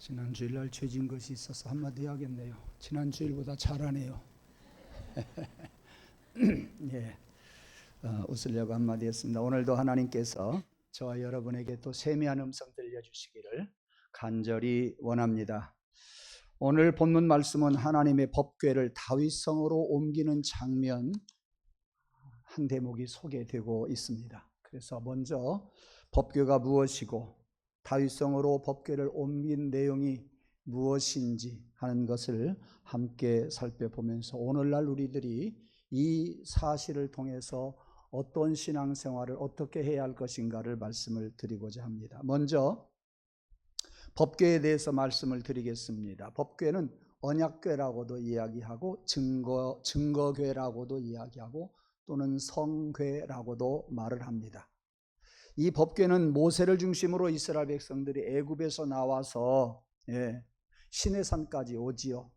지난 주일날 죄진 것이 있어서 한마디 해야겠네요. 지난 주일보다 잘하네요. 예, 웃으려고 한마디 했습니다. 오늘도 하나님께서 저와 여러분에게 또 세미한 음성 들려주시기를 간절히 원합니다. 오늘 본문 말씀은 하나님의 법궤를 다윗성으로 옮기는 장면 한 대목이 소개되고 있습니다. 그래서 먼저 법궤가 무엇이고 다윗성으로 법궤를 옮긴 내용이 무엇인지 하는 것을 함께 살펴보면서 오늘날 우리들이 이 사실을 통해서 어떤 신앙생활을 어떻게 해야 할 것인가를 말씀을 드리고자 합니다. 먼저 법궤에 대해서 말씀을 드리겠습니다. 법궤는 언약궤라고도 이야기하고 증거궤라고도 이야기하고 또는 성궤라고도 말을 합니다. 이 법궤는 모세를 중심으로 이스라엘 백성들이 애굽에서 나와서 시내산까지 오지요.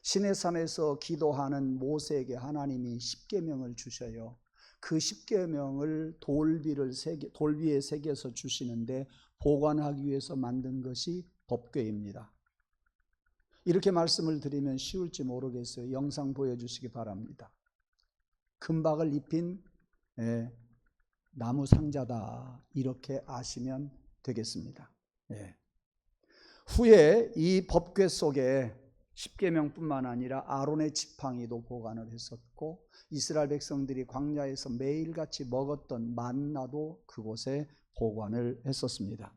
시내산에서 기도하는 모세에게 하나님이 십계명을 주셔요. 그 십계명을 돌비에 새겨서 주시는데 보관하기 위해서 만든 것이 법궤입니다. 이렇게 말씀을 드리면 쉬울지 모르겠어요. 영상 보여주시기 바랍니다. 금박을 입힌 나무 상자다, 이렇게 아시면 되겠습니다. 후에 이 법궤 속에 십계명뿐만 아니라 아론의 지팡이도 보관을 했었고 이스라엘 백성들이 광야에서 매일같이 먹었던 만나도 그곳에 보관을 했었습니다.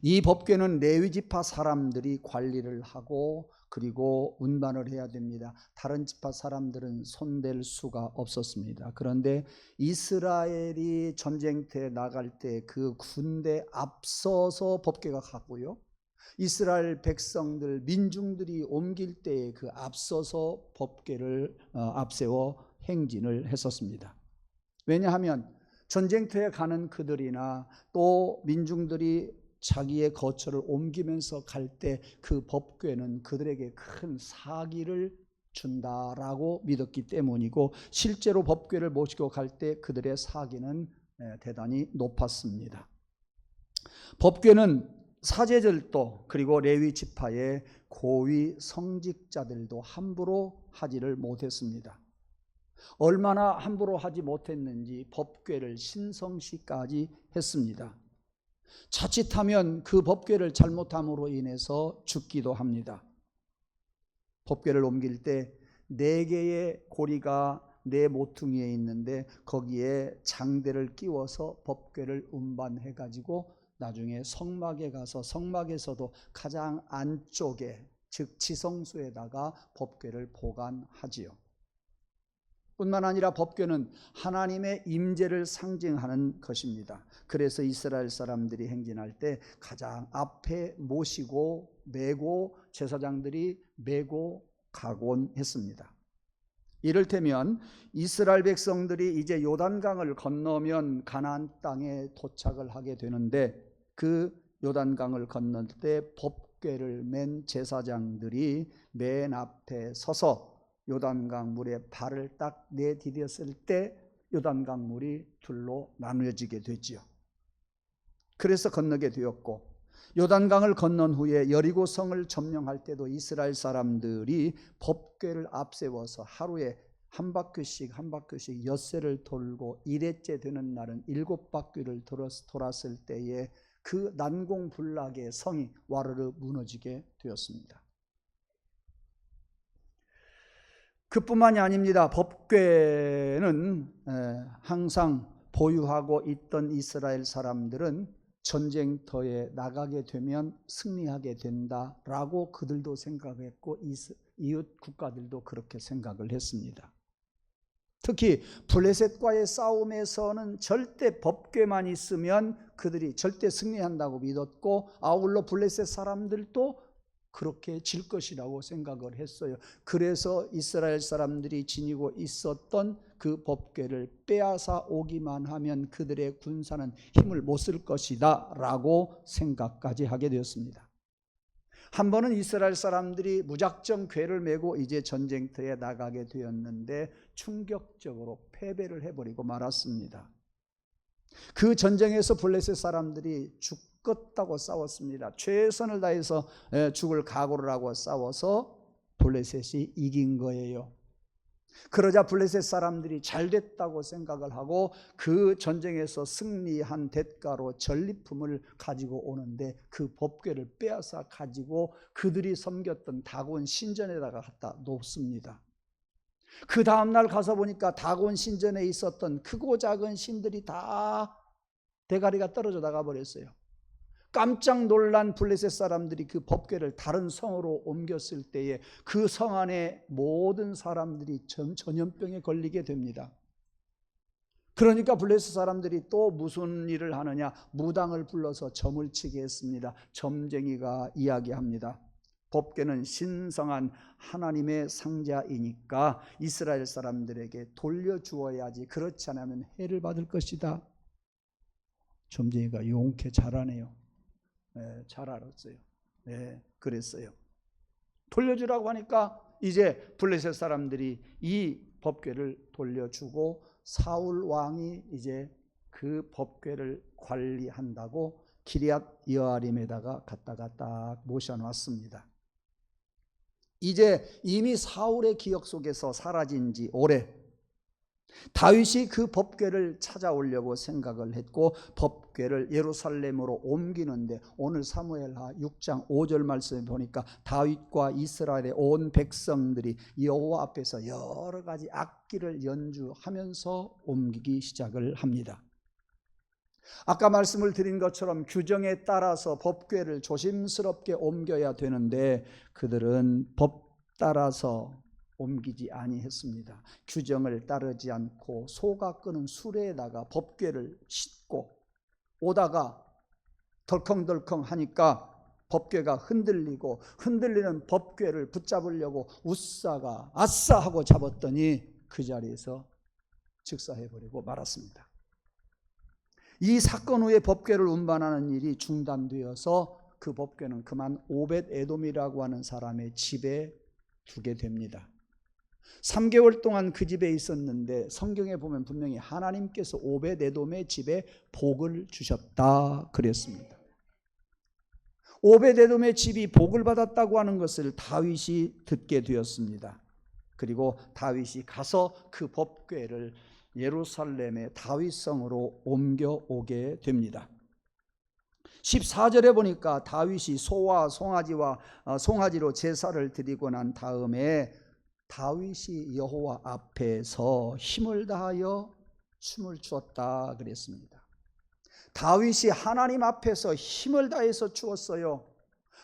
이 법궤는 레위 지파 사람들이 관리를 하고 그리고 운반을 해야 됩니다. 다른 지파 사람들은 손댈 수가 없었습니다. 그런데 이스라엘이 전쟁터에 나갈 때 그 군대 앞서서 법궤가 가고요, 이스라엘 백성들 민중들이 옮길 때에 그 앞서서 법궤를 앞세워 행진을 했었습니다. 왜냐하면 전쟁터에 가는 그들이나 또 민중들이 자기의 거처를 옮기면서 갈 때 그 법궤는 그들에게 큰 사기를 준다라고 믿었기 때문이고 실제로 법궤를 모시고 갈 때 그들의 사기는 대단히 높았습니다. 법궤는 사제들도 그리고 레위 지파의 고위 성직자들도 함부로 하지를 못했습니다. 얼마나 함부로 하지 못했는지 법궤를 신성시까지 했습니다. 자칫하면 그 법궤를 잘못함으로 인해서 죽기도 합니다. 법궤를 옮길 때 4개의 고리가 네 모퉁이에 있는데 거기에 장대를 끼워서 법궤를 운반해 가지고 나중에 성막에 가서 성막에서도 가장 안쪽에, 즉 지성소에다가 법궤를 보관하지요. 뿐만 아니라 법궤는 하나님의 임재를 상징하는 것입니다. 그래서 이스라엘 사람들이 행진할 때 가장 앞에 모시고 메고 제사장들이 메고 가곤 했습니다. 이를테면 이스라엘 백성들이 이제 요단강을 건너면 가나안 땅에 도착을 하게 되는데 그 요단강을 건널 때 법궤를 맨 제사장들이 맨 앞에 서서 요단강 물에 발을 딱 내디뎠을 때 요단강 물이 둘로 나누어지게 되지요. 그래서 건너게 되었고 요단강을 건넌 후에 여리고성을 점령할 때도 이스라엘 사람들이 법궤를 앞세워서 하루에 한 바퀴씩 엿새를 돌고 1회째 되는 날은 7바퀴를 돌았을 때에 그 난공불락의 성이 와르르 무너지게 되었습니다. 그뿐만이 아닙니다. 법궤는 항상 보유하고 있던 이스라엘 사람들은 전쟁터에 나가게 되면 승리하게 된다라고 그들도 생각했고 이웃 국가들도 그렇게 생각을 했습니다. 특히 블레셋과의 싸움에서는 절대 법궤만 있으면 그들이 절대 승리한다고 믿었고 아울러 블레셋 사람들도 그렇게 질 것이라고 생각을 했어요. 그래서 이스라엘 사람들이 지니고 있었던 그 법궤를 빼앗아 오기만 하면 그들의 군사는 힘을 못 쓸 것이다 라고 생각까지 하게 되었습니다. 한 번은 이스라엘 사람들이 무작정 궤를 메고 이제 전쟁터에 나가게 되었는데 충격적으로 패배를 해버리고 말았습니다. 그 전쟁에서 블레셋 사람들이 죽겠다고 싸웠습니다. 최선을 다해서 죽을 각오를 하고 싸워서 블레셋이 이긴 거예요. 그러자 블레셋 사람들이 잘 됐다고 생각을 하고 그 전쟁에서 승리한 대가로 전리품을 가지고 오는데 그 법궤를 빼앗아 가지고 그들이 섬겼던 다곤 신전에다가 갖다 놓습니다. 그 다음날 가서 보니까 다곤 신전에 있었던 크고 작은 신들이 다 대가리가 떨어져 나가 버렸어요. 깜짝 놀란 블레셋 사람들이 그 법궤를 다른 성으로 옮겼을 때에 그 성 안에 모든 사람들이 전염병에 걸리게 됩니다. 그러니까 블레셋 사람들이 또 무슨 일을 하느냐, 무당을 불러서 점을 치게 했습니다. 점쟁이가 이야기합니다. 법궤는 신성한 하나님의 상자이니까 이스라엘 사람들에게 돌려주어야지, 그렇지 않으면 해를 받을 것이다. 점쟁이가 용케 잘하네요. 잘 알았어요. 그랬어요. 돌려주라고 하니까 이제 블레셋 사람들이 이 법궤를 돌려주고 사울 왕이 이제 그 법궤를 관리한다고 기럇 여아림에다가 갖다가 딱 모셔놨습니다. 이제 이미 사울의 기억 속에서 사라진 지 오래, 다윗이 그 법궤를 찾아오려고 생각을 했고 법궤를 예루살렘으로 옮기는데 오늘 사무엘하 6장 5절 말씀에 보니까 다윗과 이스라엘의 온 백성들이 여호와 앞에서 여러 가지 악기를 연주하면서 옮기기 시작을 합니다. 아까 말씀을 드린 것처럼 규정에 따라서 법궤를 조심스럽게 옮겨야 되는데 그들은 법 따라서 옮기지 아니했습니다. 규정을 따르지 않고 소가 끄는 수레에다가 법궤를 싣고 오다가 덜컹덜컹 하니까 법궤가 흔들리고 흔들리는 법궤를 붙잡으려고 웃사가 아싸 하고 잡았더니 그 자리에서 즉사해버리고 말았습니다. 이 사건 후에 법궤를 운반하는 일이 중단되어서 그 법궤는 그만 오벳 에돔이라고 하는 사람의 집에 두게 됩니다. 3개월 동안 그 집에 있었는데 성경에 보면 분명히 하나님께서 오벳 에돔의 집에 복을 주셨다 그랬습니다. 오벳 에돔의 집이 복을 받았다고 하는 것을 다윗이 듣게 되었습니다. 그리고 다윗이 가서 그 법궤를 예루살렘의 다윗성으로 옮겨오게 됩니다. 14절에 보니까 다윗이 소와 송아지로 제사를 드리고 난 다음에 다윗이 여호와 앞에서 힘을 다하여 춤을 추었다 그랬습니다. 다윗이 하나님 앞에서 힘을 다해서 추었어요.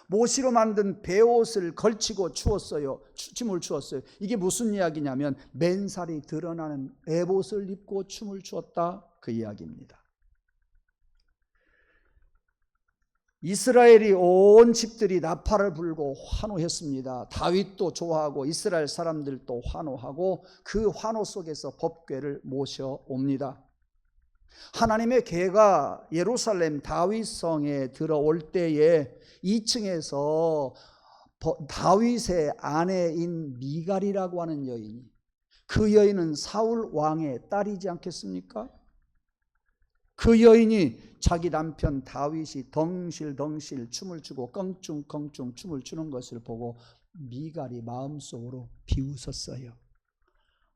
모시로 만든 베옷을 걸치고 춤을 추었어요. 이게 무슨 이야기냐면 맨살이 드러나는 에봇을 입고 춤을 추었다 그 이야기입니다. 이스라엘이 온 집들이 나팔을 불고 환호했습니다. 다윗도 좋아하고 이스라엘 사람들도 환호하고 그 환호 속에서 법궤를 모셔옵니다. 하나님의 궤가 예루살렘 다윗성에 들어올 때에 2층에서 다윗의 아내인 미갈이라고 하는 여인이, 그 여인은 사울 왕의 딸이지 않겠습니까? 그 여인이 자기 남편 다윗이 덩실덩실 춤을 추고 껑충껑충 춤을 추는 것을 보고 미갈이 마음속으로 비웃었어요.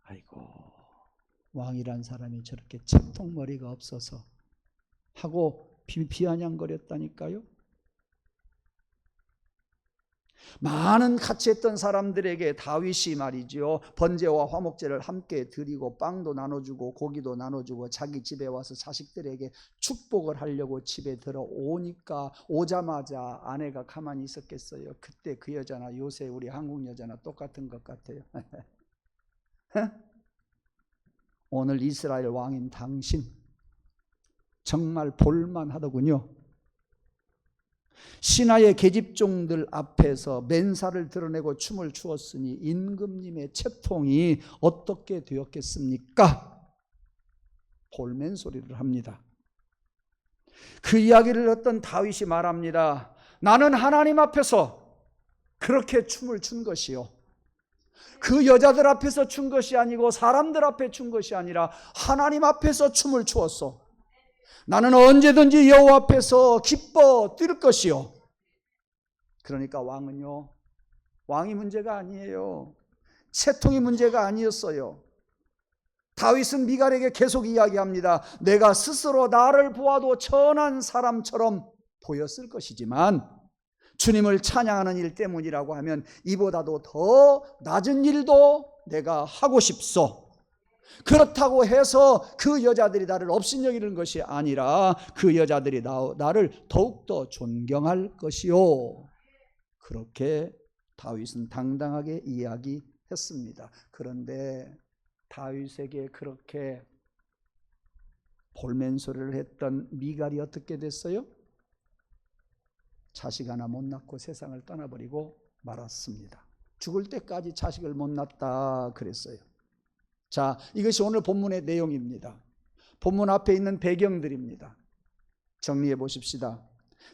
아이고, 왕이란 사람이 저렇게 채통머리가 없어서 하고 비아냥거렸다니까요. 많은 같이 했던 사람들에게 다윗이 말이죠, 번제와 화목제를 함께 드리고 빵도 나눠주고 고기도 나눠주고 자기 집에 와서 자식들에게 축복을 하려고 집에 들어오니까 오자마자 아내가 가만히 있었겠어요? 그때 그 여자나 요새 우리 한국 여자나 똑같은 것 같아요. 오늘 이스라엘 왕인 당신 정말 볼만하더군요. 신하의 계집종들 앞에서 맨살을 드러내고 춤을 추었으니 임금님의 채통이 어떻게 되었겠습니까? 볼멘 소리를 합니다. 그 이야기를 듣던 다윗이 말합니다. 나는 하나님 앞에서 그렇게 춤을 춘 것이요, 그 여자들 앞에서 춘 것이 아니고 사람들 앞에 춘 것이 아니라 하나님 앞에서 춤을 추었어. 나는 언제든지 여호와 앞에서 기뻐 뛸 것이요. 그러니까 왕은요, 왕이 문제가 아니에요. 채통이 문제가 아니었어요. 다윗은 미갈에게 계속 이야기합니다. 내가 스스로 나를 보아도 천한 사람처럼 보였을 것이지만 주님을 찬양하는 일 때문이라고 하면 이보다도 더 낮은 일도 내가 하고 싶소. 그렇다고 해서 그 여자들이 나를 업신여기는 것이 아니라 그 여자들이 나를 더욱더 존경할 것이요. 그렇게 다윗은 당당하게 이야기했습니다. 그런데 다윗에게 그렇게 볼멘소리를 했던 미갈이 어떻게 됐어요? 자식 하나 못 낳고 세상을 떠나버리고 말았습니다. 죽을 때까지 자식을 못 낳았다 그랬어요. 자, 이것이 오늘 본문의 내용입니다. 본문 앞에 있는 배경들입니다. 정리해 보십시다.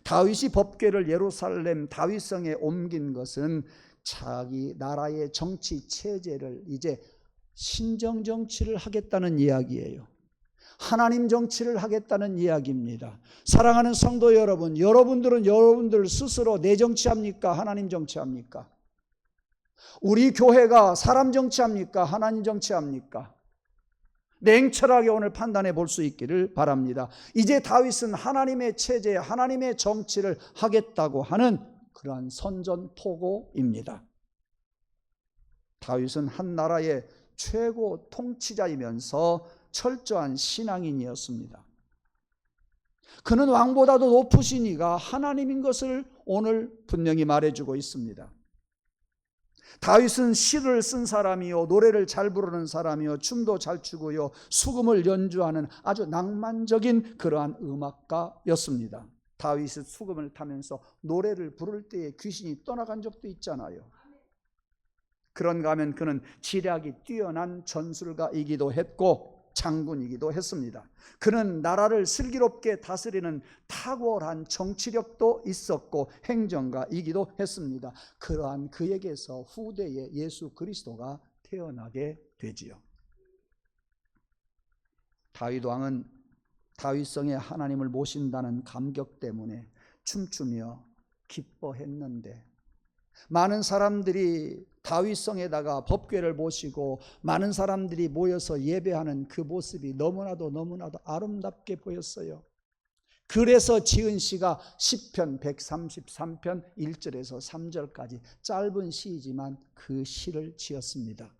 다윗이 법궤를 예루살렘 다윗성에 옮긴 것은 자기 나라의 정치 체제를 이제 신정 정치를 하겠다는 이야기예요. 하나님 정치를 하겠다는 이야기입니다. 사랑하는 성도 여러분, 여러분들은 여러분들 스스로 내 정치합니까? 하나님 정치합니까? 우리 교회가 사람 정치합니까? 하나님 정치합니까? 냉철하게 오늘 판단해 볼 수 있기를 바랍니다. 이제 다윗은 하나님의 체제, 하나님의 정치를 하겠다고 하는 그러한 선전포고입니다. 다윗은 한 나라의 최고 통치자이면서 철저한 신앙인이었습니다. 그는 왕보다도 높으신 이가 하나님인 것을 오늘 분명히 말해주고 있습니다. 다윗은 시를 쓴 사람이요, 노래를 잘 부르는 사람이요, 춤도 잘 추고요, 수금을 연주하는 아주 낭만적인 그러한 음악가였습니다. 다윗이 수금을 타면서 노래를 부를 때에 귀신이 떠나간 적도 있잖아요. 그런가 하면 그는 지략이 뛰어난 전술가이기도 했고 장군이기도 했습니다. 그는 나라를 슬기롭게 다스리는 탁월한 정치력도 있었고 행정가이기도 했습니다. 그러한 그에게서 후대의 예수 그리스도가 태어나게 되지요. 다윗 왕은 다윗성에 하나님을 모신다는 감격 때문에 춤추며 기뻐했는데 많은 사람들이 다윗성에다가 법궤를 모시고 많은 사람들이 모여서 예배하는 그 모습이 너무나도 아름답게 보였어요. 그래서 지은 시가 시편 133편 1절에서 3절까지 짧은 시이지만 그 시를 지었습니다.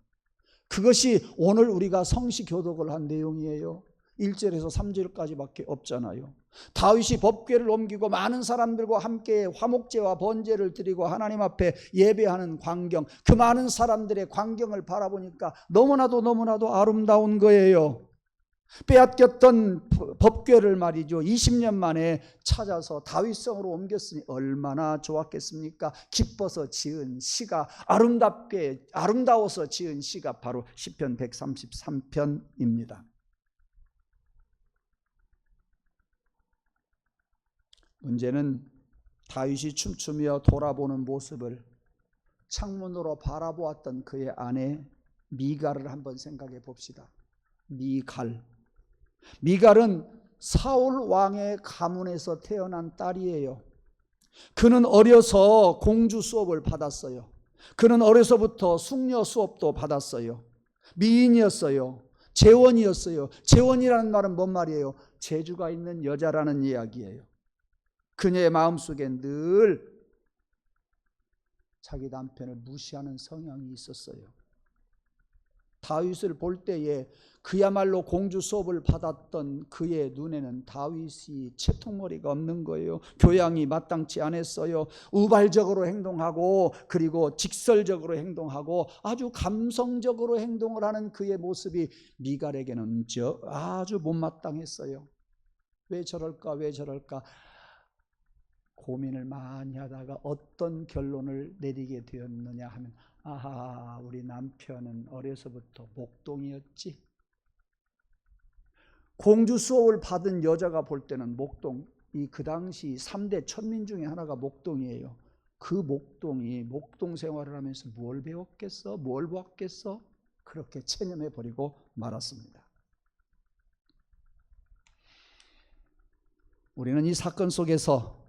그것이 오늘 우리가 성시 교독을 한 내용이에요. 1절에서 3절까지밖에 없잖아요. 다윗이 법궤를 옮기고 많은 사람들과 함께 화목제와 번제를 드리고 하나님 앞에 예배하는 광경, 그 많은 사람들의 광경을 바라보니까 너무나도 아름다운 거예요. 빼앗겼던 법궤를 말이죠, 20년 만에 찾아서 다윗성으로 옮겼으니 얼마나 좋았겠습니까? 기뻐서 지은 시가, 아름다워서 지은 시가 바로 시편 133편입니다. 문제는 다윗이 춤추며 돌아보는 모습을 창문으로 바라보았던 그의 아내 미갈을 한번 생각해 봅시다. 미갈은 사울 왕의 가문에서 태어난 딸이에요. 그는 어려서 공주 수업을 받았어요. 그는 어려서부터 숙녀 수업도 받았어요. 미인이었어요. 재원이었어요. 재원이라는 말은 뭔 말이에요? 재주가 있는 여자라는 이야기예요. 그녀의 마음속에 늘 자기 남편을 무시하는 성향이 있었어요. 다윗을 볼 때에 그야말로 공주 수업을 받았던 그의 눈에는 다윗이 채통머리가 없는 거예요. 교양이 마땅치 않았어요. 우발적으로 행동하고 그리고 직설적으로 행동하고 아주 감성적으로 행동을 하는 그의 모습이 미갈에게는 아주 못마땅했어요. 왜 저럴까? 고민을 많이 하다가 어떤 결론을 내리게 되었느냐 하면, 아하, 우리 남편은 어려서부터 목동이었지. 공주 수업을 받은 여자가 볼 때는 목동이 그 당시 3대 천민 중에 하나가 목동이에요. 그 목동 생활을 하면서 뭘 배웠겠어? 뭘 보았겠어? 그렇게 체념해 버리고 말았습니다. 우리는 이 사건 속에서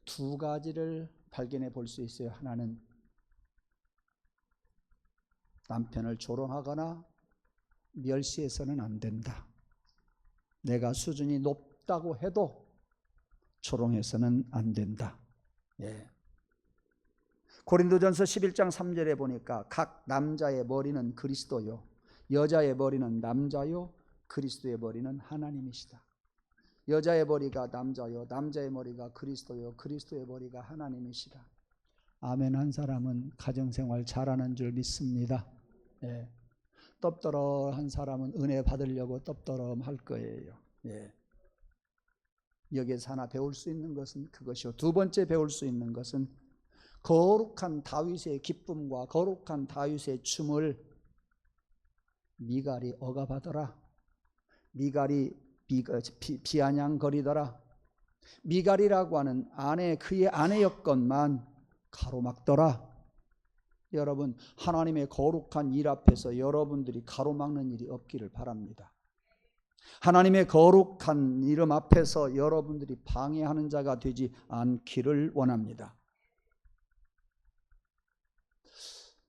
두 가지를 발견해 볼 수 있어요. 하나는 남편을 조롱하거나 멸시해서는 안 된다. 내가 수준이 높다고 해도 조롱해서는 안 된다. 예. 고린도전서 11장 3절에 보니까 각 남자의 머리는 그리스도요, 여자의 머리는 남자요, 그리스도의 머리는 하나님이시다. 여자의 머리가 남자요, 남자의 머리가 그리스도요, 그리스도의 머리가 하나님이시다. 아멘 한 사람은 가정생활 잘하는 줄 믿습니다. 예. 떡더러한 사람은 은혜 받으려고 떡더러할 거예요. 예. 여기에서 하나 배울 수 있는 것은 그것이요. 두 번째 배울 수 있는 것은 거룩한 다윗의 기쁨과 거룩한 다윗의 춤을 미갈이 억압하더라. 미갈이 비아냥거리더라. 미갈이라고 하는 그의 아내였건만 가로막더라. 여러분, 하나님의 거룩한 일 앞에서 여러분들이 가로막는 일이 없기를 바랍니다. 하나님의 거룩한 이름 앞에서 여러분들이 방해하는 자가 되지 않기를 원합니다.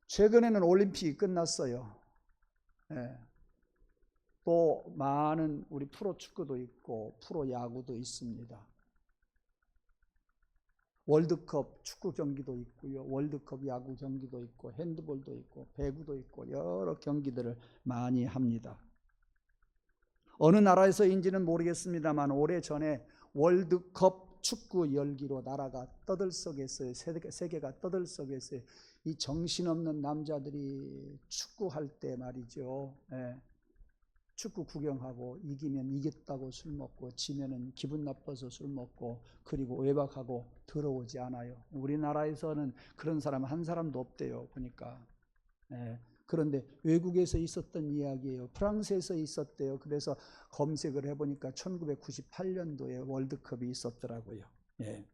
최근에는 올림픽이 끝났어요. 예. 또 많은 우리 프로축구도 있고 프로야구도 있습니다. 월드컵 축구 경기도 있고요, 월드컵 야구 경기도 있고 핸드볼도 있고 배구도 있고 여러 경기들을 많이 합니다. 어느 나라에서인지는 모르겠습니다만 오래전에 월드컵 축구 열기로 나라가 떠들썩했어요. 세계가 떠들썩했어요. 이 정신없는 남자들이 축구할 때 말이죠. 예. 축구 구경하고 이기면 이겼다고 술 먹고 지면은 기분 나빠서 술 먹고 그리고 외박하고 들어오지 않아요. 우리나라에서는 그런 사람 한 사람도 없대요. 보니까. 예. 그런데 외국에서 있었던 이야기예요. 프랑스에서 있었대요. 그래서 검색을 해보니까 1998년도에 월드컵이 있었더라고요. 예.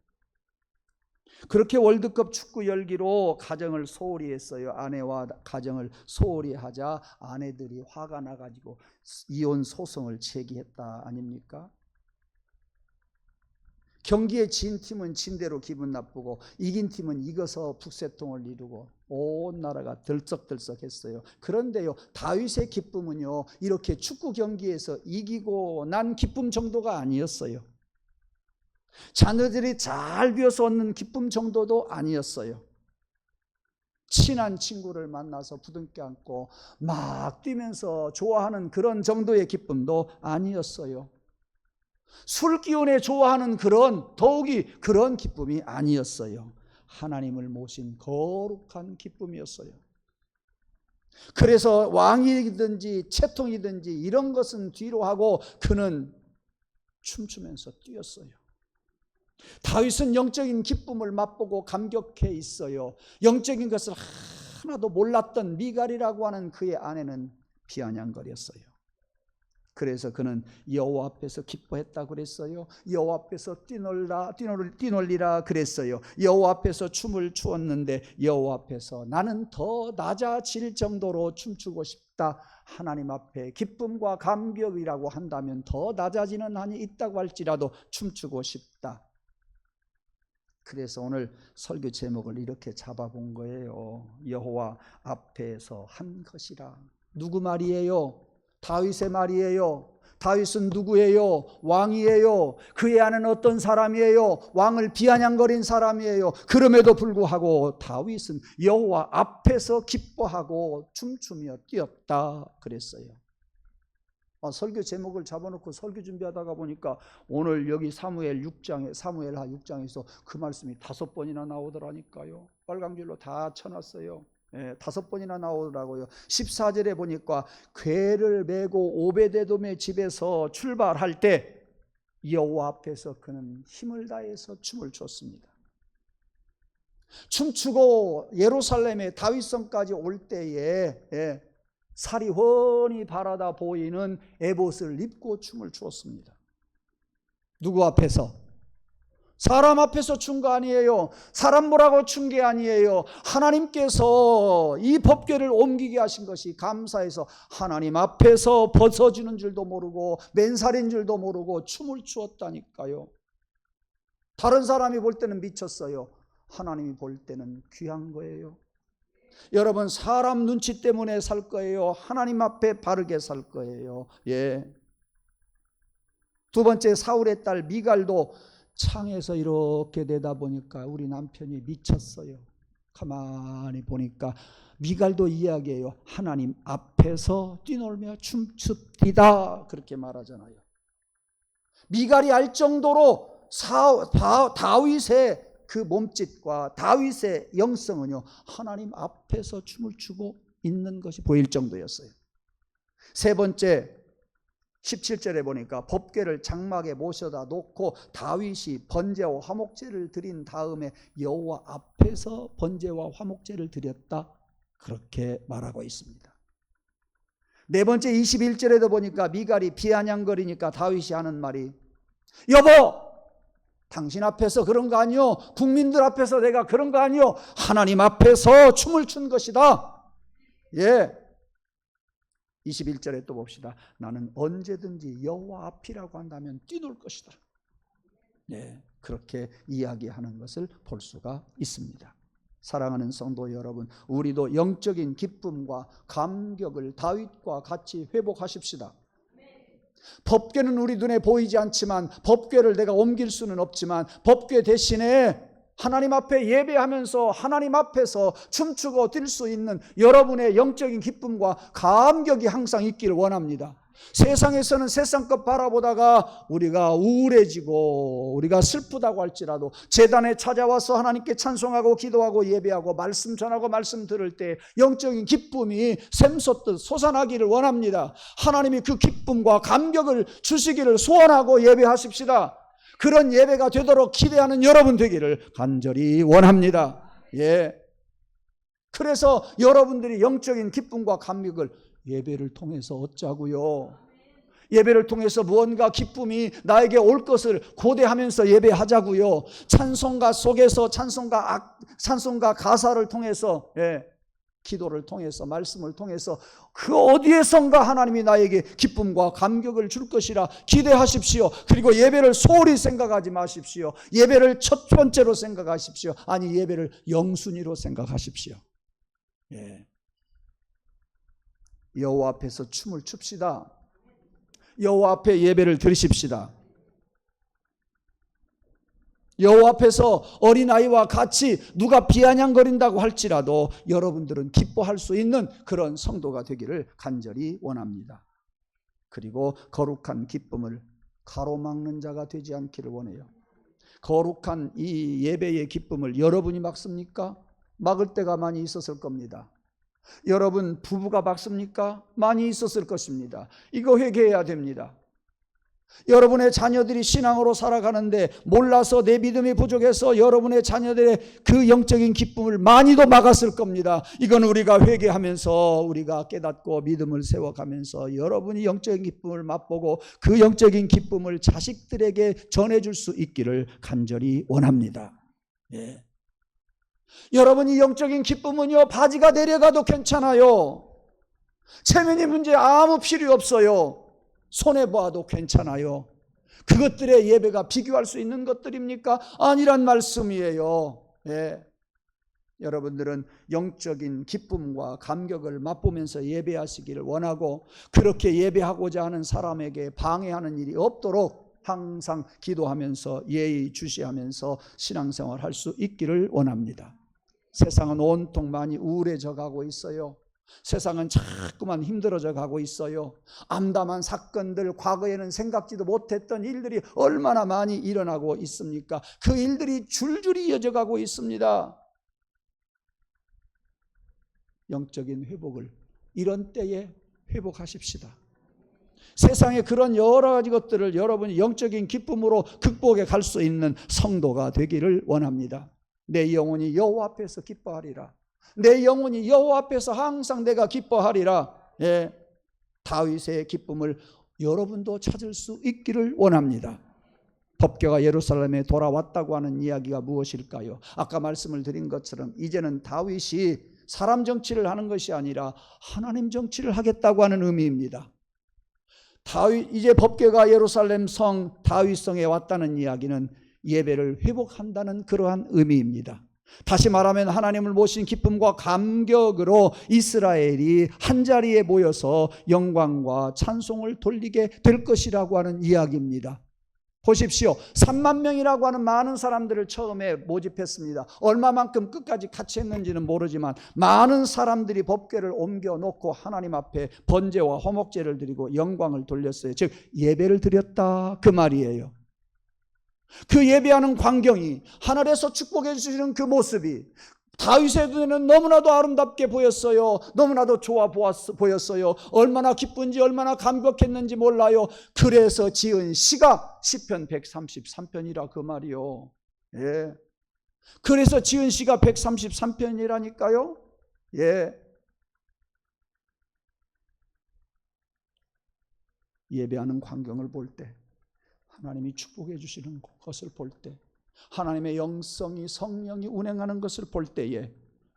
그렇게 월드컵 축구 열기로 가정을 소홀히 했어요. 아내와 가정을 소홀히 하자 아내들이 화가 나가지고 이혼 소송을 제기했다 아닙니까? 경기에 진 팀은 진 대로 기분 나쁘고 이긴 팀은 이겨서 북새통을 이루고 온 나라가 들썩들썩했어요. 그런데요, 다윗의 기쁨은요, 이렇게 축구 경기에서 이기고 난 기쁨 정도가 아니었어요. 자녀들이 잘 비어서 얻는 기쁨 정도도 아니었어요. 친한 친구를 만나서 부둥켜 안고 막 뛰면서 좋아하는 그런 정도의 기쁨도 아니었어요. 술 기운에 좋아하는 더욱이 그런 기쁨이 아니었어요. 하나님을 모신 거룩한 기쁨이었어요. 그래서 왕이든지 채통이든지 이런 것은 뒤로 하고 그는 춤추면서 뛰었어요. 다윗은 영적인 기쁨을 맛보고 감격해 있어요. 영적인 것을 하나도 몰랐던 미갈이라고 하는 그의 아내는 비아냥거렸어요. 그래서 그는 여호와 앞에서 기뻐했다 그랬어요. 여호와 앞에서 뛰놀리라 그랬어요. 여호와 앞에서 춤을 추었는데 여호와 앞에서 나는 더 낮아질 정도로 춤추고 싶다. 하나님 앞에 기쁨과 감격이라고 한다면 더 낮아지는 한이 있다고 할지라도 춤추고 싶다. 그래서 오늘 설교 제목을 이렇게 잡아본 거예요. 여호와 앞에서 한 것이라. 누구 말이에요? 다윗의 말이에요. 다윗은 누구예요? 왕이에요. 그의 아내는 어떤 사람이에요? 왕을 비아냥거린 사람이에요. 그럼에도 불구하고 다윗은 여호와 앞에서 기뻐하고 춤추며 뛰었다 그랬어요. 설교 제목을 잡아놓고 설교 준비하다가 보니까 오늘 여기 사무엘하 6장에서 그 말씀이 5번이나 나오더라니까요. 빨간줄로 다 쳐놨어요. 5번이나 나오더라고요. 14절에 보니까 궤를 메고 오베데돔의 집에서 출발할 때 여호와 앞에서 그는 힘을 다해서 춤을 췄습니다. 춤추고 예루살렘의 다윗성까지 올 때에 살이 훤히 바라다 보이는 에봇을 입고 춤을 추었습니다. 누구 앞에서? 사람 앞에서 춘 거 아니에요. 사람 보라고 춘 게 아니에요. 하나님께서 이 법궤를 옮기게 하신 것이 감사해서 하나님 앞에서 벗어지는 줄도 모르고 맨살인 줄도 모르고 춤을 추었다니까요. 다른 사람이 볼 때는 미쳤어요. 하나님이 볼 때는 귀한 거예요. 여러분, 사람 눈치 때문에 살 거예요? 하나님 앞에 바르게 살 거예요? 예. 두 번째, 사울의 딸 미갈도 창에서 이렇게 내다보니까 우리 남편이 미쳤어요. 가만히 보니까 미갈도 이야기해요. 하나님 앞에서 뛰놀며 춤춥디다, 그렇게 말하잖아요. 미갈이 알 정도로 다윗의 그 몸짓과 다윗의 영성은요, 하나님 앞에서 춤을 추고 있는 것이 보일 정도였어요. 세 번째, 17절에 보니까 법궤를 장막에 모셔다 놓고 다윗이 번제와 화목제를 드린 다음에 여호와 앞에서 번제와 화목제를 드렸다, 그렇게 말하고 있습니다. 네 번째, 21절에도 보니까 미갈이 비아냥거리니까 다윗이 하는 말이, 여보, 당신 앞에서 그런 거 아니요, 국민들 앞에서 내가 그런 거 아니요, 하나님 앞에서 춤을 춘 것이다. 예. 21절에 또 봅시다. 나는 언제든지 여호와 앞이라고 한다면 뛰놀 것이다. 예, 그렇게 이야기하는 것을 볼 수가 있습니다. 사랑하는 성도 여러분, 우리도 영적인 기쁨과 감격을 다윗과 같이 회복하십시다. 법궤는 우리 눈에 보이지 않지만, 법궤를 내가 옮길 수는 없지만, 법궤 대신에 하나님 앞에 예배하면서 하나님 앞에서 춤추고 뛸 수 있는 여러분의 영적인 기쁨과 감격이 항상 있기를 원합니다. 세상에서는 세상 것 바라보다가 우리가 우울해지고 우리가 슬프다고 할지라도 제단에 찾아와서 하나님께 찬송하고 기도하고 예배하고 말씀 전하고 말씀 들을 때 영적인 기쁨이 샘솟듯 솟아나기를 원합니다. 하나님이 그 기쁨과 감격을 주시기를 소원하고 예배하십시다. 그런 예배가 되도록 기대하는 여러분 되기를 간절히 원합니다. 예. 그래서 여러분들이 영적인 기쁨과 감격을 예배를 통해서 얻자고요. 예배를 통해서 무언가 기쁨이 나에게 올 것을 고대하면서 예배하자고요. 찬송가 속에서 찬송가 가사를 통해서, 예, 기도를 통해서, 말씀을 통해서 그 어디에선가 하나님이 나에게 기쁨과 감격을 줄 것이라 기대하십시오. 그리고 예배를 소홀히 생각하지 마십시오. 예배를 첫 번째로 생각하십시오. 아니, 예배를 영순위로 생각하십시오. 예. 여호와 앞에서 춤을 춥시다. 여호와 앞에 예배를 드리십시다. 여호와 앞에서 어린아이와 같이 누가 비아냥거린다고 할지라도 여러분들은 기뻐할 수 있는 그런 성도가 되기를 간절히 원합니다. 그리고 거룩한 기쁨을 가로막는 자가 되지 않기를 원해요. 거룩한 이 예배의 기쁨을 여러분이 막습니까? 막을 때가 많이 있었을 겁니다. 여러분 부부가 막습니까? 많이 있었을 것입니다. 이거 회개해야 됩니다. 여러분의 자녀들이 신앙으로 살아가는데 몰라서 내 믿음이 부족해서 여러분의 자녀들의 그 영적인 기쁨을 많이도 막았을 겁니다. 이건 우리가 회개하면서 우리가 깨닫고 믿음을 세워가면서 여러분이 영적인 기쁨을 맛보고 그 영적인 기쁨을 자식들에게 전해줄 수 있기를 간절히 원합니다. 예. 여러분이 영적인 기쁨은요, 바지가 내려가도 괜찮아요. 체면이 문제 아무 필요 없어요. 손해봐도 괜찮아요. 그것들의 예배가 비교할 수 있는 것들입니까? 아니란 말씀이에요. 예. 여러분들은 영적인 기쁨과 감격을 맛보면서 예배하시기를 원하고, 그렇게 예배하고자 하는 사람에게 방해하는 일이 없도록 항상 기도하면서 예의주시하면서 신앙생활 할 수 있기를 원합니다. 세상은 온통 많이 우울해져 가고 있어요. 세상은 자꾸만 힘들어져 가고 있어요. 암담한 사건들, 과거에는 생각지도 못했던 일들이 얼마나 많이 일어나고 있습니까? 그 일들이 줄줄이 이어져 가고 있습니다. 영적인 회복을 이런 때에 회복하십시다. 세상에 그런 여러 가지 것들을 여러분이 영적인 기쁨으로 극복해 갈 수 있는 성도가 되기를 원합니다. 내 영혼이 여호와 앞에서 기뻐하리라. 내 영혼이 여호와 앞에서 항상 내가 기뻐하리라. 예, 다윗의 기쁨을 여러분도 찾을 수 있기를 원합니다. 법궤가 예루살렘에 돌아왔다고 하는 이야기가 무엇일까요? 아까 말씀을 드린 것처럼 이제는 다윗이 사람 정치를 하는 것이 아니라 하나님 정치를 하겠다고 하는 의미입니다. 이제 법궤가 예루살렘 성 다윗성에 왔다는 이야기는 예배를 회복한다는 그러한 의미입니다. 다시 말하면 하나님을 모신 기쁨과 감격으로 이스라엘이 한자리에 모여서 영광과 찬송을 돌리게 될 것이라고 하는 이야기입니다. 보십시오. 3만 명이라고 하는 많은 사람들을 처음에 모집했습니다. 얼마만큼 끝까지 같이 했는지는 모르지만 많은 사람들이 법궤를 옮겨놓고 하나님 앞에 번제와 화목제를 드리고 영광을 돌렸어요. 즉 예배를 드렸다 그 말이에요. 그 예배하는 광경이, 하늘에서 축복해 주시는 그 모습이 다윗의 눈에는 너무나도 아름답게 보였어요. 너무나도 좋아 보였어요. 얼마나 기쁜지 얼마나 감격했는지 몰라요. 그래서 지은 시가 시편 133편이라 그 말이요. 예. 그래서 지은 시가 133편이라니까요. 예. 예배하는 광경을 볼 때, 하나님이 축복해 주시는 것을 볼 때, 하나님의 영성이 성령이 운행하는 것을 볼 때에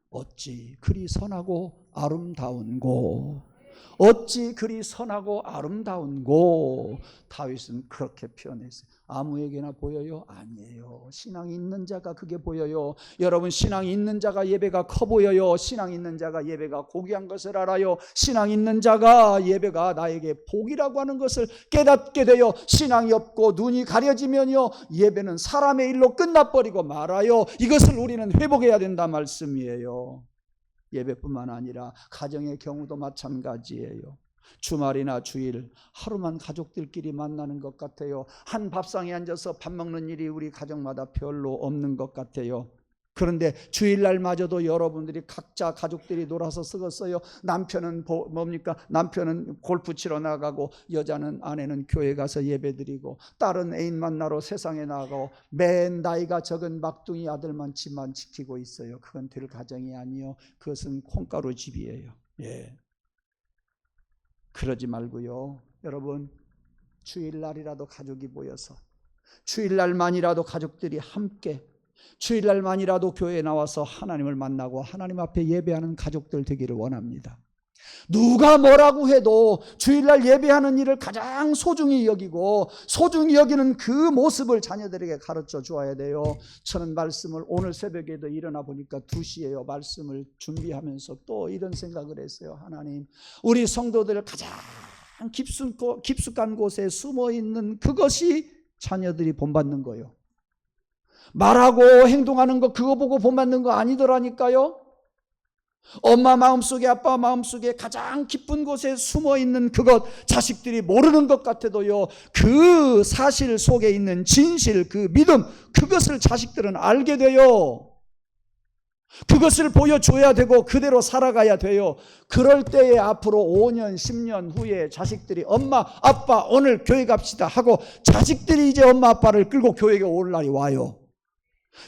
어찌 그리 선하고 아름다운고, 어찌 그리 선하고 아름다운고. 다윗은 그렇게 표현했어요. 아무에게나 보여요? 아니에요. 신앙이 있는 자가 그게 보여요. 여러분, 신앙이 있는 자가 예배가 커 보여요. 신앙 있는 자가 예배가 고귀한 것을 알아요. 신앙 있는 자가 예배가 나에게 복이라고 하는 것을 깨닫게 돼요. 신앙이 없고 눈이 가려지면요, 예배는 사람의 일로 끝나버리고 말아요. 이것을 우리는 회복해야 된다 말씀이에요. 예배뿐만 아니라 가정의 경우도 마찬가지예요. 주말이나 주일 하루만 가족들끼리 만나는 것 같아요. 한 밥상에 앉아서 밥 먹는 일이 우리 가정마다 별로 없는 것 같아요. 그런데 주일날마저도 여러분들이 각자 가족들이 놀아서 쓰겠어요. 남편은 뭡니까? 남편은 골프 치러 나가고, 여자는 아내는 교회 가서 예배드리고, 딸은 애인 만나러 세상에 나가고, 맨 나이가 적은 막둥이 아들만 집만 지키고 있어요. 그건 될 가정이 아니요, 그것은 콩가루 집이에요. 예. 그러지 말고요, 여러분, 주일날이라도 가족이 모여서, 주일날만이라도 가족들이 함께, 주일날만이라도 교회에 나와서 하나님을 만나고 하나님 앞에 예배하는 가족들 되기를 원합니다. 누가 뭐라고 해도 주일날 예배하는 일을 가장 소중히 여기고 소중히 여기는 그 모습을 자녀들에게 가르쳐 주어야 돼요. 저는 말씀을 오늘 새벽에도 일어나 보니까 2시에요. 말씀을 준비하면서 또 이런 생각을 했어요. 하나님, 우리 성도들 가장 깊숙한 곳에 숨어있는 그것이 자녀들이 본받는 거예요. 말하고 행동하는 거 그거 보고 본받는 거 아니더라니까요. 엄마 마음속에, 아빠 마음속에 가장 깊은 곳에 숨어있는 그것, 자식들이 모르는 것 같아도요, 그 사실 속에 있는 진실, 그 믿음, 그것을 자식들은 알게 돼요. 그것을 보여줘야 되고 그대로 살아가야 돼요. 그럴 때에 앞으로 5년 10년 후에 자식들이 엄마 아빠 오늘 교회 갑시다 하고 자식들이 이제 엄마 아빠를 끌고 교회에 올 날이 와요.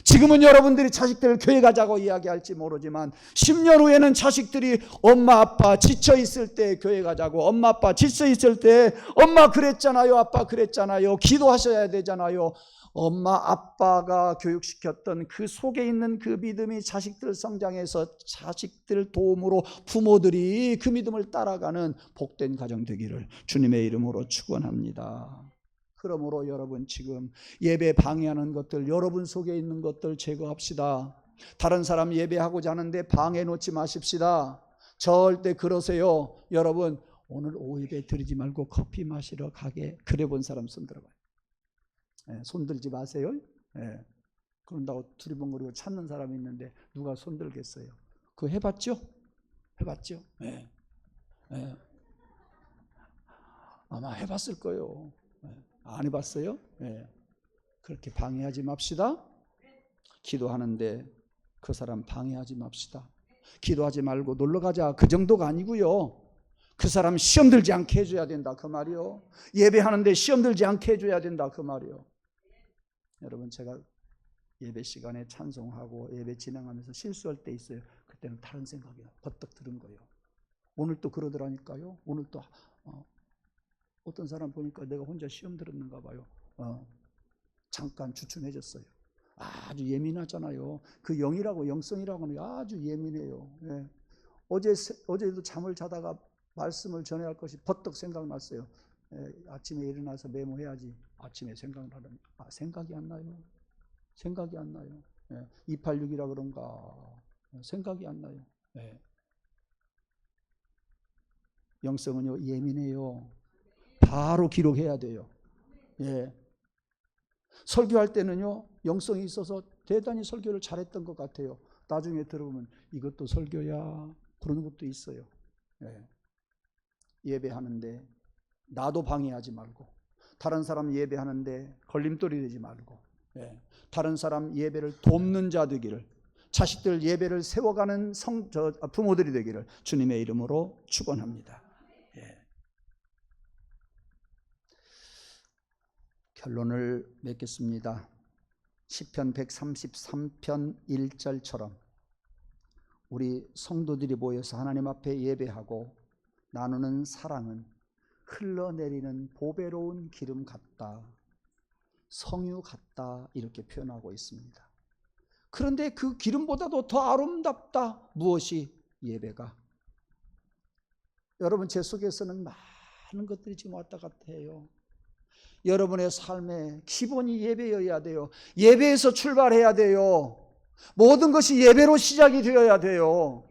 지금은 여러분들이 자식들을 교회 가자고 이야기할지 모르지만 10년 후에는 자식들이 엄마 아빠 지쳐 있을 때 교회 가자고, 엄마 아빠 지쳐 있을 때 엄마 그랬잖아요, 아빠 그랬잖아요, 기도하셔야 되잖아요. 엄마 아빠가 교육시켰던 그 속에 있는 그 믿음이 자식들 성장해서 자식들 도움으로 부모들이 그 믿음을 따라가는 복된 가정 되기를 주님의 이름으로 축원합니다. 그러므로 여러분, 지금 예배 방해하는 것들, 여러분 속에 있는 것들 제거합시다. 다른 사람 예배하고자 하는데 방해 놓지 마십시다. 절대 그러세요. 여러분, 오늘 오예배 드리지 말고 커피 마시러 가게, 그래 본 사람 손 들어봐요. 손 들지 마세요. 그런다고 두리번거리고 찾는 사람이 있는데 누가 손 들겠어요? 그거 해봤죠? 해봤죠? 아마 해봤을 거예요. 안 해봤어요? 그렇게 방해하지 맙시다. 기도하는데 그 사람 방해하지 맙시다. 기도하지 말고 놀러 가자, 그 정도가 아니고요, 그 사람 시험 들지 않게 해줘야 된다 그 말이요. 예배하는데 시험 들지 않게 해줘야 된다 그 말이요. 여러분, 제가 예배 시간에 찬송하고 예배 진행하면서 실수할 때 있어요. 그때는 다른 생각이 버떡 들은 거예요. 오늘 또 그러더라니까요. 오늘 또 어떤 사람 보니까 내가 혼자 시험 들었는가 봐요. 잠깐 주춤해졌어요. 아주 예민하잖아요. 그 영이라고, 영성이라고 하는 게 아주 예민해요. 어제도 잠을 자다가 말씀을 전해야 할 것이 버떡 생각났어요. 아침에 일어나서 메모해야지. 아침에 생각이 안 나요. 생각이 안 나요. 286이라 그런가 생각이 안 나요. 영성은요 예민해요. 바로 기록해야 돼요. 설교할 때는요 영성이 있어서 대단히 설교를 잘했던 것 같아요. 나중에 들어보면 이것도 설교야 그런 것도 있어요. 예배하는데 나도 방해하지 말고, 다른 사람 예배하는데 걸림돌이 되지 말고, 다른 사람 예배를 돕는 자 되기를, 자식들 예배를 세워가는 부모들이 되기를 주님의 이름으로 축원합니다. 결론을 맺겠습니다. 시편 133편 1절처럼 우리 성도들이 모여서 하나님 앞에 예배하고 나누는 사랑은 흘러내리는 보배로운 기름 같다, 성유 같다 이렇게 표현하고 있습니다. 그런데 그 기름보다도 더 아름답다. 무엇이? 예배가. 여러분 제 속에서는 많은 것들이 지금 왔다 갔다 해요. 여러분의 삶의 기본이 예배여야 돼요. 예배에서 출발해야 돼요. 모든 것이 예배로 시작이 되어야 돼요.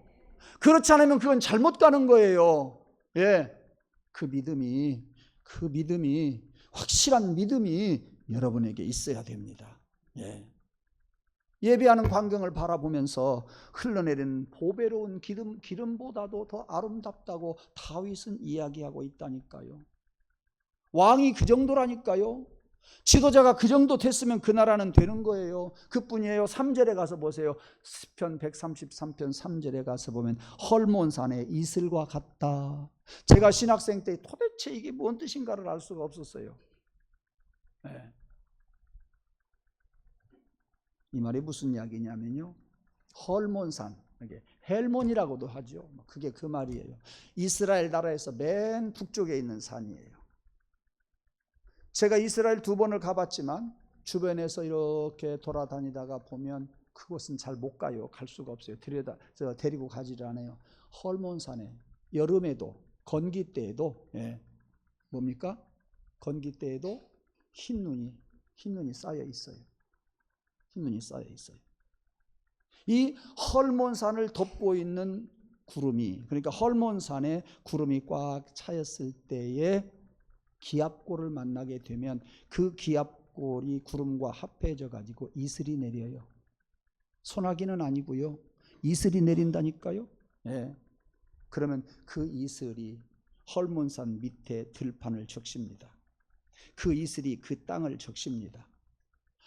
그렇지 않으면 그건 잘못 가는 거예요. 그 믿음이 확실한 믿음이 여러분에게 있어야 됩니다. 예배하는 광경을 바라보면서 흘러내리는 보배로운 기름보다도 더 아름답다고 다윗은 이야기하고 있다니까요. 왕이 그 정도라니까요. 지도자가 그 정도 됐으면 그 나라는 되는 거예요. 그뿐이에요. 3절에 가서 보세요. 시편 133편 3절에 가서 보면 헐몬산의 이슬과 같다. 제가 신학생 때 도대체 이게 뭔 뜻인가를 알 수가 없었어요. 이 말이 무슨 이야기냐면요, 헐몬산, 헬몬이라고도 하죠. 그게 그 말이에요. 이스라엘 나라에서 맨 북쪽에 있는 산이에요. 제가 이스라엘 2번을 가봤지만 주변에서 이렇게 돌아다니다가 보면 그곳은 잘 못 가요. 갈 수가 없어요. 데리고 가지를 않아요. 헐몬산에 여름에도 건기 때에도 뭡니까? 건기 때에도 흰 눈이 쌓여 있어요. 흰 눈이 쌓여 있어요. 이 헐몬산을 덮고 있는 구름이, 그러니까 헐몬산에 구름이 꽉 차였을 때에 기압골을 만나게 되면 그 기압골이 구름과 합해져 가지고 이슬이 내려요. 소나기는 아니고요, 이슬이 내린다니까요. 그러면 그 이슬이 헐몬산 밑에 들판을 적십니다. 그 이슬이 그 땅을 적십니다.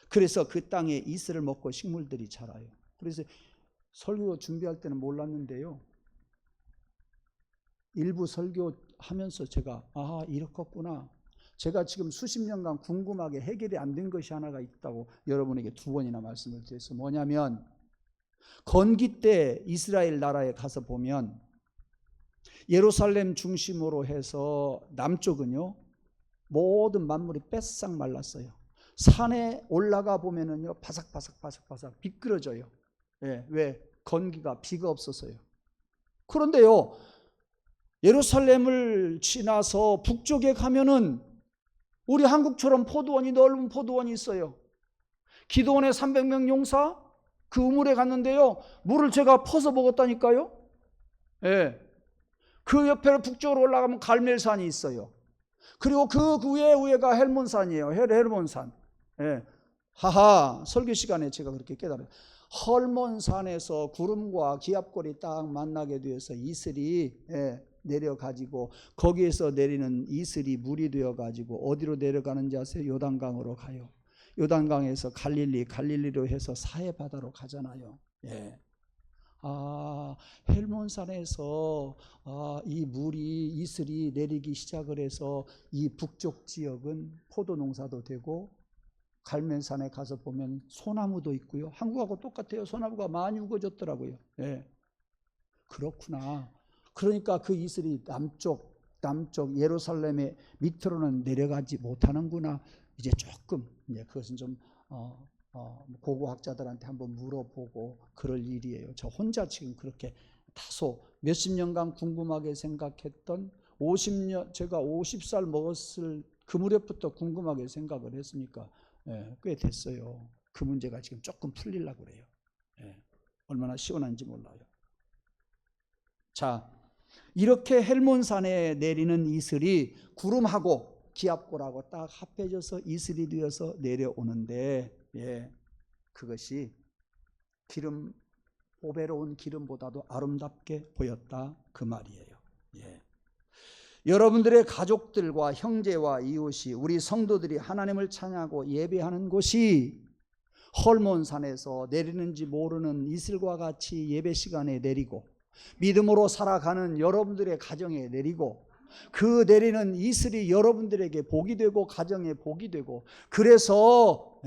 그래서 그 땅에 이슬을 먹고 식물들이 자라요. 그래서 설교 준비할 때는 몰랐는데요, 일부 설교하면서 제가 이렇겠구나. 제가 지금 수십 년간 궁금하게 해결이 안 된 것이 하나가 있다고 여러분에게 2번이나 말씀을 드렸어요. 뭐냐면 건기 때 이스라엘 나라에 가서 보면 예루살렘 중심으로 해서 남쪽은요 모든 만물이 빼싹 말랐어요. 산에 올라가 보면은요 바삭바삭 미끄러져요. 왜? 건기가, 비가 없어서요. 그런데요 예루살렘을 지나서 북쪽에 가면은 우리 한국처럼 포도원이, 넓은 포도원이 있어요. 기도원의 300명 용사 그 우물에 갔는데요, 물을 제가 퍼서 먹었다니까요. 그 옆에 북쪽으로 올라가면 갈멜산이 있어요. 그리고 그 위에가 헬몬산이에요. 헬몬산. 설교 시간에 제가 그렇게 깨달아요. 헐몬산에서 구름과 기압골이 딱 만나게 되어서 이슬이 내려가지고 거기에서 내리는 이슬이 물이 되어가지고 어디로 내려가는지 아세요? 요단강으로 가요. 요단강에서 갈릴리로 해서 사해바다로 가잖아요. 헬몬산에서 이 물이, 이슬이 내리기 시작을 해서 이 북쪽 지역은 포도 농사도 되고, 갈멜산에 가서 보면 소나무도 있고요. 한국하고 똑같아요. 소나무가 많이 우거졌더라고요. 그렇구나. 그러니까 그 이슬이 남쪽 예루살렘의 밑으로는 내려가지 못하는구나. 이제 조금, 그것은 좀 고고학자들한테 한번 물어보고 그럴 일이에요. 저 혼자 지금 그렇게 다소 몇십 년간 궁금하게 생각했던, 50년, 제가 50살 먹었을 그 무렵부터 궁금하게 생각을 했으니까 꽤 됐어요. 그 문제가 지금 조금 풀리려고 그래요. 예, 얼마나 시원한지 몰라요. 자, 이렇게 헬몬산에 내리는 이슬이 구름하고 기압골하고 딱 합해져서 이슬이 되어서 내려오는데, 예, 그것이 기름, 보배로운 기름보다도 아름답게 보였다, 그 말이에요. 예. 여러분들의 가족들과 형제와 이웃이, 우리 성도들이 하나님을 찬양하고 예배하는 곳이 헐몬산에서 내리는지 모르는 이슬과 같이 예배 시간에 내리고, 믿음으로 살아가는 여러분들의 가정에 내리고, 그 내리는 이슬이 여러분들에게 복이 되고 가정에 복이 되고, 그래서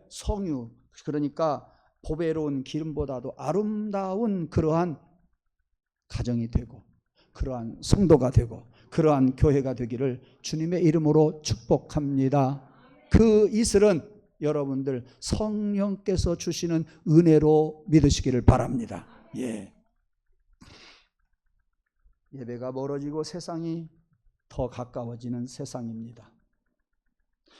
성유, 그러니까 보배로운 기름보다도 아름다운 그러한 가정이 되고, 그러한 성도가 되고, 그러한 교회가 되기를 주님의 이름으로 축복합니다. 그 이슬은 여러분들 성령께서 주시는 은혜로 믿으시기를 바랍니다. 예. 예배가 멀어지고 세상이 더 가까워지는 세상입니다.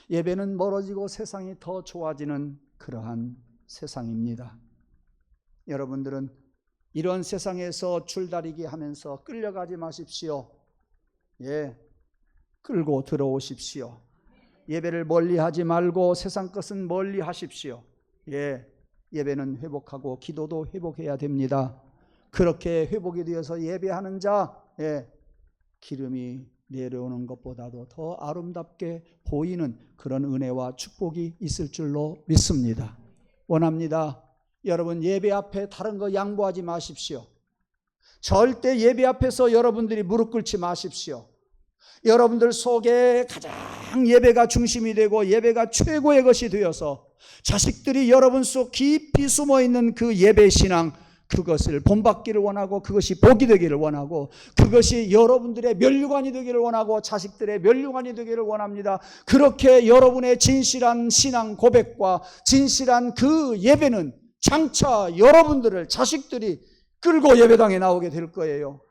예배는 멀어지고 세상이 더 좋아지는 그러한 세상입니다. 여러분들은 이런 세상에서 줄다리기 하면서 끌려가지 마십시오. 예, 끌고 들어오십시오. 예배를 멀리하지 말고 세상 것은 멀리하십시오. 예, 예배는 회복하고 기도도 회복해야 됩니다. 그렇게 회복이 되어서 예배하는 자, 예, 기름이 내려오는 것보다도 더 아름답게 보이는 그런 은혜와 축복이 있을 줄로 믿습니다. 원합니다. 여러분, 예배 앞에 다른 거 양보하지 마십시오. 절대 예배 앞에서 여러분들이 무릎 꿇지 마십시오. 여러분들 속에 가장 예배가 중심이 되고 예배가 최고의 것이 되어서 자식들이 여러분 속 깊이 숨어있는 그 예배 신앙, 그것을 본받기를 원하고, 그것이 복이 되기를 원하고, 그것이 여러분들의 면류관이 되기를 원하고, 자식들의 면류관이 되기를 원합니다. 그렇게 여러분의 진실한 신앙 고백과 진실한 그 예배는 장차 여러분들을 자식들이 끌고 예배당에 나오게 될 거예요.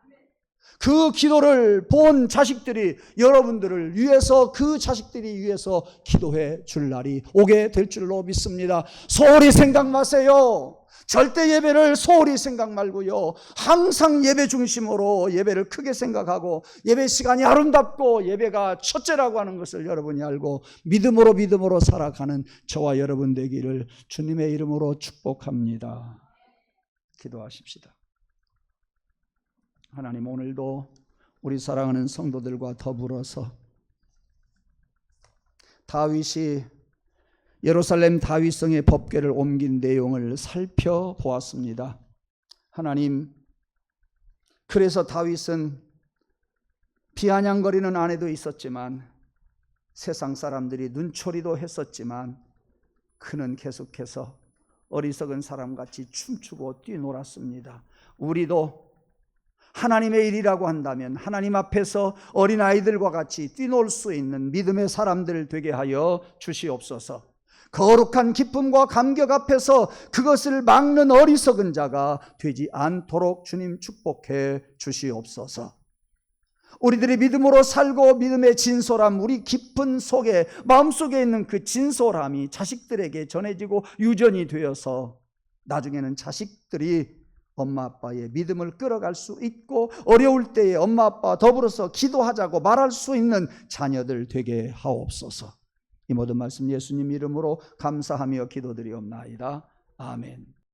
그 기도를 본 자식들이 여러분들을 위해서, 그 자식들이 위해서 기도해 줄 날이 오게 될 줄로 믿습니다. 소홀히 생각 마세요. 절대 예배를 소홀히 생각 말고요, 항상 예배 중심으로 예배를 크게 생각하고, 예배 시간이 아름답고 예배가 첫째라고 하는 것을 여러분이 알고 믿음으로 살아가는 저와 여러분 되기를 주님의 이름으로 축복합니다. 기도하십시다. 하나님, 오늘도 우리 사랑하는 성도들과 더불어서 다윗이 예루살렘 다윗성의 법궤를 옮긴 내용을 살펴보았습니다. 하나님, 그래서 다윗은 비아냥거리는 아내도 있었지만, 세상 사람들이 눈초리도 했었지만, 그는 계속해서 어리석은 사람같이 춤추고 뛰놀았습니다. 우리도 하나님의 일이라고 한다면 하나님 앞에서 어린아이들과 같이 뛰놀 수 있는 믿음의 사람들 되게 하여 주시옵소서. 거룩한 기쁨과 감격 앞에서 그것을 막는 어리석은 자가 되지 않도록 주님 축복해 주시옵소서. 우리들이 믿음으로 살고 믿음의 진솔함, 우리 깊은 속에, 마음속에 있는 그 진솔함이 자식들에게 전해지고 유전이 되어서 나중에는 자식들이 엄마 아빠의 믿음을 끌어갈 수 있고, 어려울 때에 엄마 아빠와 더불어서 기도하자고 말할 수 있는 자녀들 되게 하옵소서. 이 모든 말씀 예수님 이름으로 감사하며 기도드리옵나이다. 아멘.